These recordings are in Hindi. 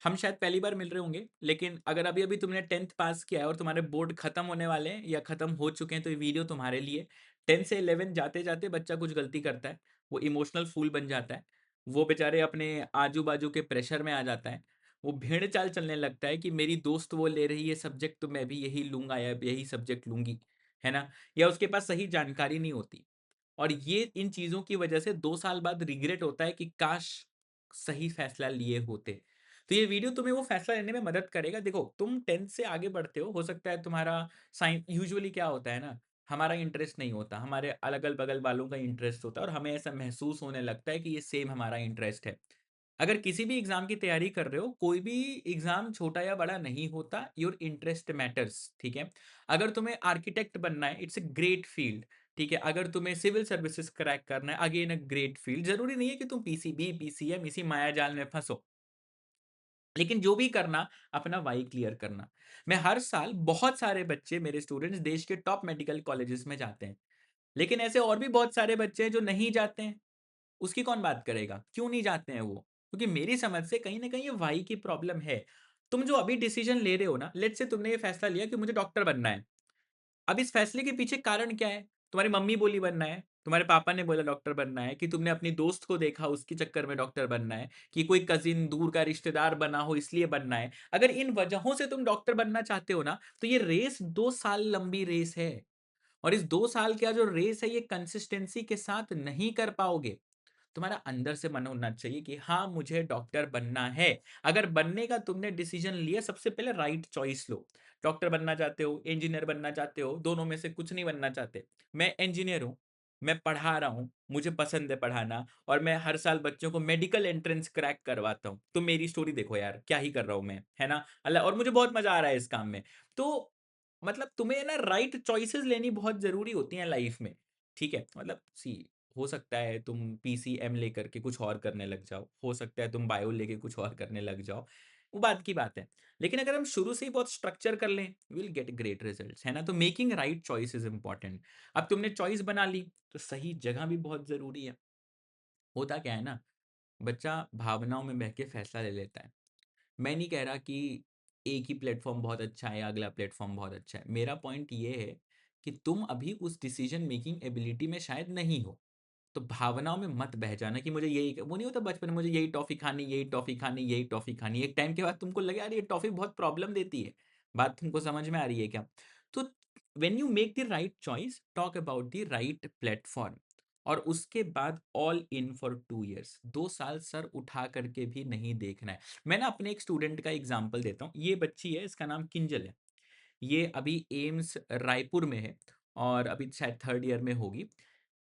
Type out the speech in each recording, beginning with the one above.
हम शायद पहली बार मिल रहे होंगे, लेकिन अगर अभी-अभी तुमने 10th पास किया है और तुम्हारे बोर्ड खत्म होने वाले हैं या खत्म हो चुके हैं, तो ये वीडियो तुम्हारे लिए। 10 से 11 जाते-जाते बच्चा कुछ गलती करता है, वो इमोशनल फूल बन जाता है, वो बेचारे अपने आजू-बाजू के प्रेशर में आ जाता है, वो भेड़-चाल चलने लगता है कि मेरी दोस्त वो ले रही है सब्जेक्ट तो मैं भी यही लूँगा या यही सब्जेक्ट लूँगी, है ना? या उसके पास सही जानकारी नहीं होती। और ये इन चीज़ों की वजह से 2 साल बाद रिग्रेट होता है कि काश सही फैसला लिए होते। तो ये वीडियो तुम्हें वो फैसला लेने में मदद करेगा। देखो, तुम 10th से आगे बढ़ते हो सकता है तुम्हारा यूजुअली क्या होता है ना, हमारा इंटरेस्ट नहीं होता, हमारे अगल-बगल वालों का इंटरेस्ट होता है और हमें ऐसा महसूस होने लगता है कि ये सेम हमारा इंटरेस्ट है। अगर किसी भी एग्ज़ाम की तैयारी कर रहे हो, कोई भी एग्ज़ाम छोटा या बड़ा नहीं होता, योर इंटरेस्ट मैटर्स, ठीक है? अगर तुम्हें आर्किटेक्ट बनना है, इट्स अ ग्रेट फील्ड, ठीक है? अगर तुम्हें सिविल सर्विसेज़ क्रैक करना है, अगेन अ ग्रेट फील्ड। ज़रूरी नहीं है कि तुम पीसीबी, पीसीएम इसी मायाजाल में फँसो। लेकिन जो भी करना, अपना वाई क्लियर करना। मैं हर साल बहुत सारे बच्चे मेरे स्टूडेंट्स देश के टॉप मेडिकल कॉलेजेस में जाते हैं। लेकिन ऐसे और भी बहुत सारे बच्चे हैं जो नहीं जाते हैं। उसकी कौन बात करेगा? क्यों नहीं जाते हैं वो? क्योंकि मेरी समझ से कहीं न कहीं ये व्हाई की प्रॉब्लम है। तुम जो अभी डिसीज़न ले रहे हो ना, लेट्स से तुमने ये फैसला लिया कि मुझे डॉक्टर बनना है। अब इस फैसले के पीछे कारण क्या है? तुम्हारी मम्मी बोली बनना है, तुम्हारे पापा ने बोला डॉक्टर बनना है, कि तुमने अपनी दोस्त को देखा उसके चक्कर में डॉक्टर बनना है, कि कोई कज़िन दूर का रिश्तेदार बना हो इसलिए बनना है। अगर इन वजहों से तुम डॉक्टर बनना चाहते हो ना, तो ये रेस 2 साल लंबी रेस है और इस 2 साल का जो रेस है ये कंसिस्टेंसी के साथ नहीं कर पाओगे। तुम्हारा अंदर से मन होना चाहिए कि हाँ, मुझे डॉक्टर बनना है। अगर बनने का तुमने डिसीजन लिया, सबसे पहले राइट चॉइस लो। डॉक्टर बनना चाहते हो, इंजीनियर बनना चाहते हो, दोनों में से कुछ नहीं बनना चाहते। मैं इंजीनियर हूँ, मैं पढ़ा रहा हूँ, मुझे पसंद है पढ़ाना और मैं हर साल बच्चों को मेडिकल एंट्रेंस क्रैक करवाता हूँ। तो मेरी स्टोरी देखो यार, क्या ही कर रहा हूँ मैं, है ना? अल्लाह, और मुझे बहुत मज़ा आ रहा है इस काम में। तो मतलब तुम्हें ना राइट चॉइसेस लेनी बहुत ज़रूरी होती हैं लाइफ में, ठीक है? मतलब सी हो सकता है तुम पीसीएम लेकर के कुछ और करने लग जाओ, हो सकता है तुम बायो लेके कुछ और करने लग जाओ, वो बात की बात है। लेकिन अगर हम शुरू से ही बहुत स्ट्रक्चर कर लें, we will get great results, है ना? तो making right choice is important. अब तुमने चॉइस बना ली, तो सही जगह भी बहुत ज़रूरी है। होता क्या है ना, बच्चा भावनाओं में बह के फैसला ले लेता है। मैं नहीं कह रहा कि एक ही प्लेटफ़ॉर्म बहुत अच्छा है या अगला प्लेटफ़ॉर्म बहुत अच्छा है। मेरा पॉइंट ये है कि तुम अभी उस डिसीज़न मेकिंग एबिलिटी में शायद नहीं हो। तो भावनाओं में मत बह जाना कि मुझे यही, वो नहीं होता बचपन में मुझे यही टॉफ़ी खानी, यही टॉफ़ी खानी, यही टॉफ़ी खानी। एक टाइम के बाद तुमको लगे यार ये टॉफ़ी बहुत प्रॉब्लम देती है। बात तुमको समझ में आ रही है क्या? तो when you make the right choice, talk about the right platform और उसके बाद ऑल इन फॉर 2 इयर्स। 2 साल सर उठा कर के भी नहीं देखना है। मैं ना अपने एक स्टूडेंट का एग्ज़ाम्पल देता हूँ। ये बच्ची है, इसका नाम किंजल है। ये अभी एम्स रायपुर में है और अभी शायद 3rd ईयर में होगी।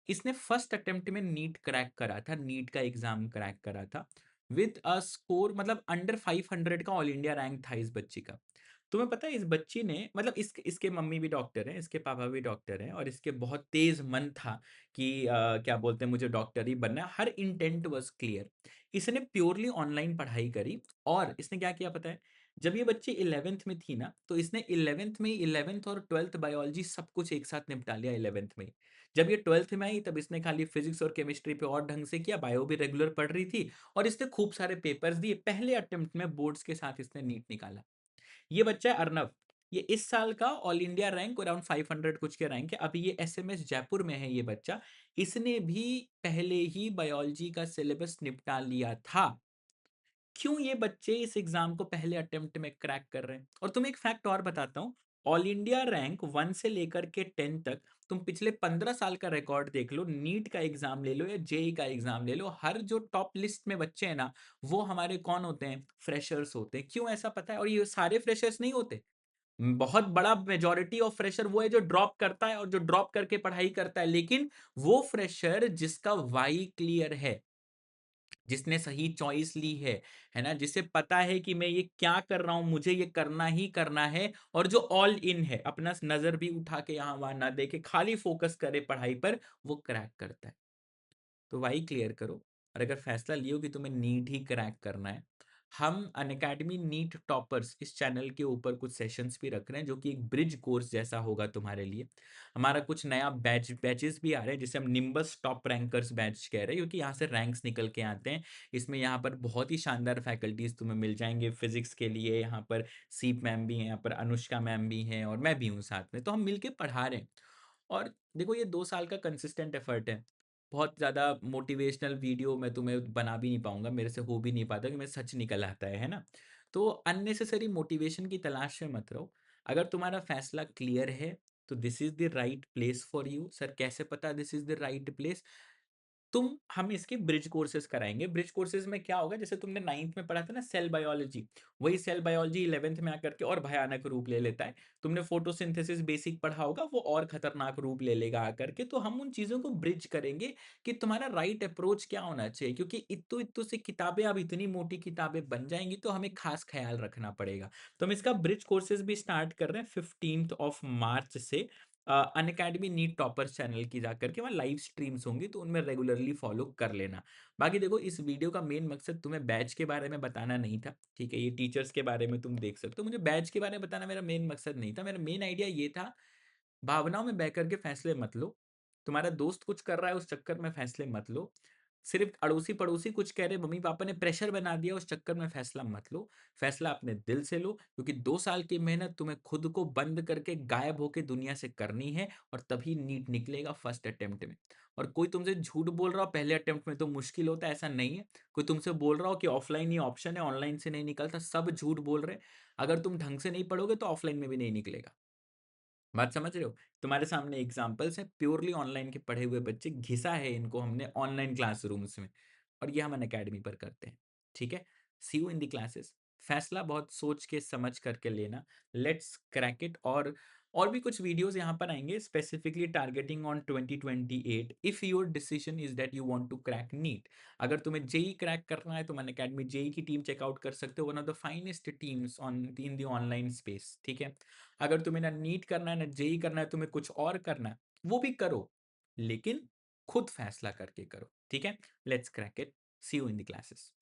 इसने फर्स्ट अटेम्प्ट में नीट क्रैक करा था, नीट का एग्ज़ाम क्रैक करा था विद अ स्कोर, मतलब अंडर 500 का ऑल इंडिया रैंक था इस बच्ची का। तुम्हें पता है इस बच्ची ने, मतलब इसके मम्मी भी डॉक्टर हैं, इसके पापा भी डॉक्टर हैं और इसके बहुत तेज़ मन था कि क्या बोलते हैं मुझे डॉक्टर ही बनना है, हर इंटेंट वाज़ क्लियर। इसने प्योरली ऑनलाइन पढ़ाई करी और इसने क्या किया पता है? जब ये बच्ची 11th में थी ना, तो इसने 11th में 11th और 12th बायोलॉजी सब कुछ एक साथ निपटा लिया 11th में ही। जब ये 12th में आई तब इसने खाली फिज़िक्स और केमिस्ट्री पे और ढंग से किया, बायो भी रेगुलर पढ़ रही थी और इसने खूब सारे पेपर्स दिए। पहले अटेम्प्ट में बोर्ड्स के साथ इसने नीट निकाला। ये बच्चा है अर्नव, ये इस साल का ऑल इंडिया रैंक अराउंड 500 कुछ के रैंक है। अभी ये एसएमएस जयपुर में है ये बच्चा। इसने भी पहले ही बायोलॉजी का सिलेबस निपटा लिया था। क्यों ये बच्चे इस एग्जाम को पहले अटेम्प्ट में क्रैक कर रहे हैं? और तुम्हें एक फैक्ट और बताता हूँ, ऑल इंडिया रैंक 1 से लेकर के 10 तक तुम पिछले 15 साल का रिकॉर्ड देख लो, नीट का एग्जाम ले लो या जेई का एग्जाम ले लो, हर जो टॉप लिस्ट में बच्चे हैं ना, वो हमारे कौन होते हैं? फ्रेशर्स होते हैं। क्यों ऐसा पता है? और ये सारे फ्रेशर्स नहीं होते। बहुत बड़ा मेजॉरिटी ऑफ फ्रेशर वो है जो ड्रॉप करता है और जो ड्रॉप करके पढ़ाई करता है, लेकिन वो फ्रेशर जिसका वाई क्लियर है, जिसने सही चॉइस ली है ना? जिसे पता है कि मैं ये क्या कर रहा हूँ, मुझे ये करना ही करना है और जो ऑल इन है, अपना नज़र भी उठा के यहाँ-वहाँ ना देखे, खाली फ़ोकस करे पढ़ाई पर, वो क्रैक करता है। तो वाही क्लियर करो और अगर फैसला लियो कि तुम्हें नीट ही क्रैक करना है, हम अनअकैडमी नीट टॉपर्स इस चैनल के ऊपर कुछ सेशंस भी रख रहे हैं जो कि एक ब्रिज कोर्स जैसा होगा तुम्हारे लिए। हमारा कुछ नया बैचेस भी आ रहे हैं जिसे हम निम्बस टॉप रैंकर्स बैच कह रहे हैं, क्योंकि यहाँ से रैंक्स निकल के आते हैं। इसमें यहाँ पर बहुत ही शानदार फैकल्टीज तुम्हें मिल जाएंगे फिजिक्स के लिए। यहाँ पर सीप मैम भी हैं, यहाँ पर अनुष्का मैम भी हैं, और मैं भी हूँ साथ में, तो हम मिलके पढ़ा रहे हैं। और देखो, ये 2 साल का कंसिस्टेंट एफर्ट है। बहुत ज़्यादा मोटिवेशनल वीडियो मैं तुम्हें बना भी नहीं पाऊँगा, मेरे से हो भी नहीं पाता कि मैं सच निकल आता है ना? तो अननेसेसरी मोटिवेशन की तलाश में मत रहो। अगर तुम्हारा फैसला क्लियर है, तो this is the right place for you. Sir कैसे पता this is the right place? हम इसके ब्रिज कोर्सेज कराएँगे। ब्रिज कोर्सेज में क्या होगा, जैसे तुमने 9th में पढ़ा था ना सेल बायोलॉजी, वही सेल बायोलॉजी 11th में आकर के और भयानक रूप ले लेता है। तुमने फोटोसिंथेसिस बेसिक पढ़ा होगा, वो और खतरनाक रूप ले लेगा आकर के। तो हम उन चीज़ों को ब्रिज करेंगे कि तुम्हारा राइट अप्रोच क्या होना चाहिए, क्योंकि इत्तू-इत्तू सी किताबें अब इतनी मोटी किताबें बन जाएँगी, तो हमें खास ख़्याल रखना पड़ेगा। तो हम इसका ब्रिज कोर्सेज भी स्टार्ट कर रहे हैं 15th ऑफ मार्च से। अनअकैडमी नीट टॉपर्स चैनल की जाकर के वहाँ लाइव स्ट्रीम्स होंगी, तो उनमें रेगुलरली फॉलो कर लेना। बाकी देखो, इस वीडियो का मेन मकसद तुम्हें बैच के बारे में बताना नहीं था, ठीक है? ये टीचर्स के बारे में तुम देख सकते हो। मुझे बैच के बारे में बताना मेरा मेन मकसद नहीं था। मेरा मेन आइडिया ये था, भावनाओं में बह कर के फैसले मत लो। तुम्हारा दोस्त कुछ कर रहा है, उस चक्कर में फैसले मत लो। सिर्फ़ अड़ोसी-पड़ोसी कुछ कह रहे, मम्मी-पापा ने प्रेशर बना दिया, उस चक्कर में फैसला मत लो। फैसला अपने दिल से लो, क्योंकि 2 साल की मेहनत तुम्हें खुद को बंद करके गायब होके दुनिया से करनी है, और तभी नीट निकलेगा फर्स्ट अटेम्प्ट में। और कोई तुमसे झूठ बोल रहा हो पहले अटेम्प्ट में तो मुश्किल होता है, ऐसा नहीं है। कोई तुमसे बोल रहा हो कि ऑफ़लाइन ही ऑप्शन है, ऑनलाइन से नहीं निकलता, सब झूठ बोल रहे हैं। अगर तुम ढंग से नहीं पढ़ोगे तो ऑफ़लाइन में भी नहीं निकलेगा। बात समझ रहे हो? तुम्हारे सामने एग्ज़ाम्पल्स हैं, प्योरली ऑनलाइन के पढ़े हुए बच्चे, घिसा है इनको हमने ऑनलाइन क्लासरूम्स में, और ये हम अनअकैडमी पर करते हैं, ठीक है? See you in the classes. फैसला बहुत सोच के समझ करके लेना। Let's crack it. और भी कुछ वीडियोज़ यहाँ पर आएँगे specifically targeting on 2028 if your decision is that you want to crack NEET. अगर तुम्हें जेईई क्रैक करना है, तुम अनअकैडमी जेईई की टीम चेकआउट कर सकते हो, one of the finest teams on in the online space, ठीक है? अगर तुम्हें ना नीट करना है, ना जेईई करना है, तुम्हें कुछ और करना है, वो भी करो, लेकिन खुद फैसला करके करो, ठीक है? Let's crack it. See you in the classes.